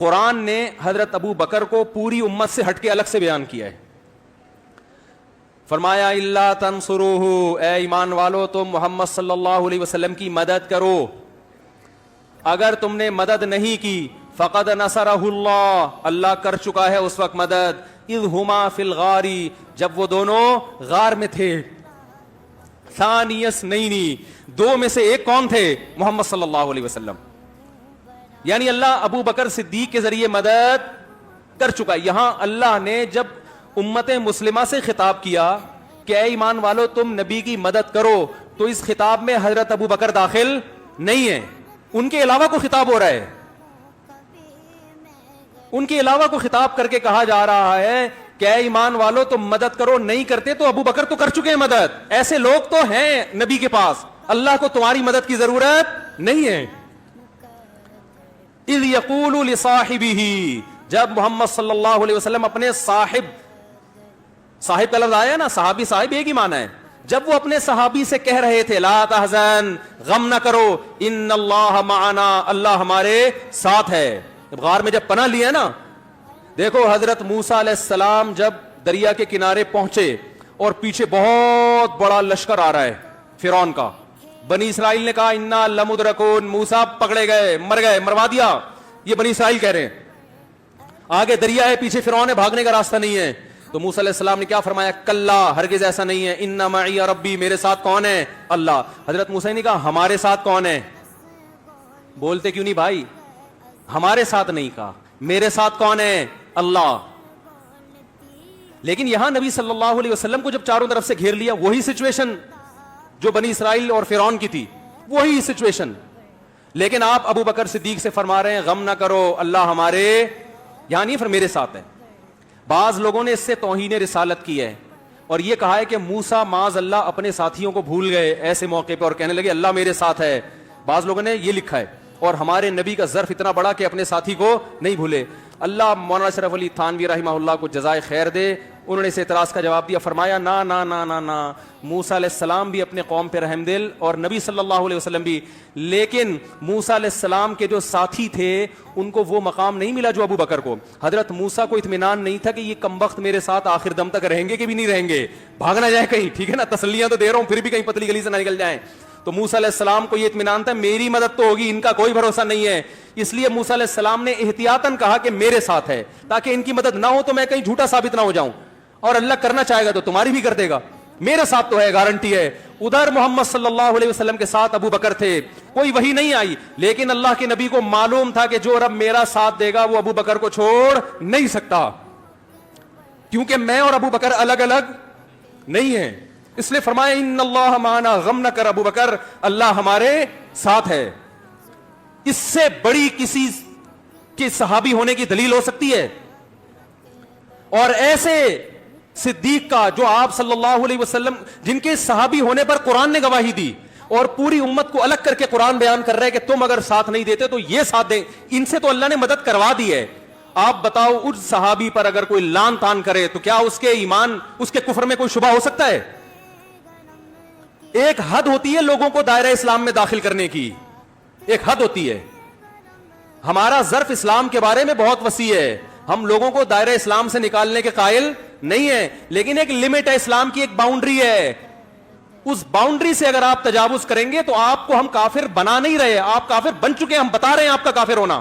قرآن نے حضرت ابو بکر کو پوری امت سے ہٹ کے الگ سے بیان کیا ہے. فرمایا اللہ تنصروہ، اے ایمان والو تم محمد صلی اللہ علیہ وسلم کی مدد کرو. اگر تم نے مدد نہیں کی فقد نصرہ اللہ، اللہ کر چکا ہے اس وقت مدد. اذ ہما فی الغار، جب وہ دونوں غار میں تھے. ثانی اثنین، دو میں سے ایک کون تھے؟ محمد صلی اللہ علیہ وسلم. یعنی اللہ ابو بکر صدیق کے ذریعے مدد کر چکا. یہاں اللہ نے جب امت مسلمہ سے خطاب کیا کہ اے ایمان والو تم نبی کی مدد کرو، تو اس خطاب میں حضرت ابو بکر داخل نہیں ہے، ان کے علاوہ کو خطاب ہو رہا ہے. ان کے علاوہ کو خطاب کر کے کہا جا رہا ہے کہ اے ایمان والو تم مدد کرو. نہیں کرتے تو ابو بکر تو کر چکے ہیں مدد. ایسے لوگ تو ہیں نبی کے پاس، اللہ کو تمہاری مدد کی ضرورت نہیں ہے. اذ یقول لصاحبہ، جب محمد صلی اللہ علیہ وسلم اپنے صاحب کا لفظ آیا نا، صحابی صاحب ایک ہی معنی ہے. جب وہ اپنے صحابی سے کہہ رہے تھے لا تحزن، غم نہ کرو، ان اللہ معنا، اللہ ہمارے ساتھ ہے. غار میں جب پناہ لیا نا، دیکھو حضرت موسیٰ علیہ السلام جب دریا کے کنارے پہنچے اور پیچھے بہت بڑا لشکر آ رہا ہے فرعون کا، بنی اسرائیل نے کہا انا لمدرکون، موسیٰ پکڑے گئے، مروا دیا. یہ بنی اسرائیل کہہ رہے ہیں. آگے دریا ہے، پیچھے فرعون ہے، بھاگنے کا راستہ نہیں ہے. تو موسیٰ علیہ السلام نے کیا فرمایا؟ کلا، ہرگز ایسا نہیں ہے. ان معی ربی، میرے ساتھ کون ہے؟ اللہ. حضرت موسیٰ نے کہا ہمارے ساتھ کون ہے؟ بولتے کیوں نہیں بھائی؟ ہمارے ساتھ نہیں کہا، میرے ساتھ کون ہے؟ اللہ. لیکن یہاں نبی صلی اللہ علیہ وسلم کو جب چاروں طرف سے گھیر لیا، وہی سچویشن جو بنی اسرائیل اور فرعون کی تھی، وہی سچویشن. لیکن آپ ابو بکر صدیق سے فرما رہے ہیں غم نہ کرو، اللہ ہمارے یہاں نہیں، پھر میرے ساتھ ہے. بعض لوگوں نے اس سے توہین رسالت کی ہے اور یہ کہا ہے کہ موسیٰ معاذ اللہ اپنے ساتھیوں کو بھول گئے ایسے موقع پہ اور کہنے لگے اللہ میرے ساتھ ہے. بعض لوگوں نے یہ لکھا ہے. اور ہمارے نبی کا ظرف اتنا بڑا کہ اپنے ساتھی کو نہیں بھولے. اللہ مولانا اشرف علی تھانوی رحمہ اللہ کو جزائے خیر دے، انہوں نے اس اعتراض کا جواب دیا. فرمایا نا نا نا نا نا، موسیٰ علیہ السلام بھی اپنے قوم پہ رحم دل اور نبی صلی اللہ علیہ وسلم بھی، لیکن موسیٰ علیہ السلام کے جو ساتھی تھے ان کو وہ مقام نہیں ملا جو ابو بکر کو. حضرت موسیٰ کو اطمینان نہیں تھا کہ یہ کمبخت میرے ساتھ آخر دم تک رہیں گے کہ بھی نہیں رہیں گے، بھاگ نہ جائے کہیں. ٹھیک ہے نا، تسلیاں تو دے رہا ہوں، پھر بھی کہیں پتلی گلی سے نہ نکل جائیں. تو موسیٰ علیہ السلام کو یہ اطمینان تھا میری مدد تو ہوگی، ان کا کوئی بھروسہ نہیں ہے. اس لیے موسیٰ علیہ السلام نے احتیاطاً کہا کہ میرے ساتھ ہے، تاکہ ان کی مدد نہ ہو تو میں کہیں جھوٹا ثابت نہ ہو جاؤں، اور اللہ کرنا چاہے گا تو تمہاری بھی کر دے گا. میرے ساتھ تو ہے، گارنٹی ہے. ادھر محمد صلی اللہ علیہ وسلم کے ساتھ ابو بکر تھے، کوئی وحی نہیں آئی، لیکن اللہ کے نبی کو معلوم تھا کہ جو رب میرا ساتھ دے گا وہ ابو بکر کو چھوڑ نہیں سکتا، کیونکہ میں اور ابو بکر الگ الگ نہیں ہیں. اس لیے فرمایا ان اللہ معنا، غم نہ کر ابو بکر، اللہ ہمارے ساتھ ہے. اس سے بڑی کسی کے صحابی ہونے کی دلیل ہو سکتی ہے؟ اور ایسے صدیق کا جو آپ صلی اللہ علیہ وسلم، جن کے صحابی ہونے پر قرآن نے گواہی دی اور پوری امت کو الگ کر کے قرآن بیان کر رہے ہیں کہ تم اگر ساتھ نہیں دیتے تو یہ ساتھ دیں. ان سے تو اللہ نے مدد کروا دی ہے. آپ بتاؤ اس صحابی پر اگر کوئی لان تان کرے تو کیا اس کے ایمان، اس کے کفر میں کوئی شبہ ہو سکتا ہے؟ ایک حد ہوتی ہے لوگوں کو دائرہ اسلام میں داخل کرنے کی، ایک حد ہوتی ہے. ہمارا ظرف اسلام کے بارے میں بہت وسیع ہے، ہم لوگوں کو دائرہ اسلام سے نکالنے کے قائل نہیں ہیں، لیکن ایک لمٹ ہے، اسلام کی ایک باؤنڈری ہے. اس باؤنڈری سے اگر آپ تجاوز کریں گے تو آپ کو ہم کافر بنا نہیں رہے، آپ کافر بن چکے ہیں، ہم بتا رہے ہیں آپ کا کافر ہونا.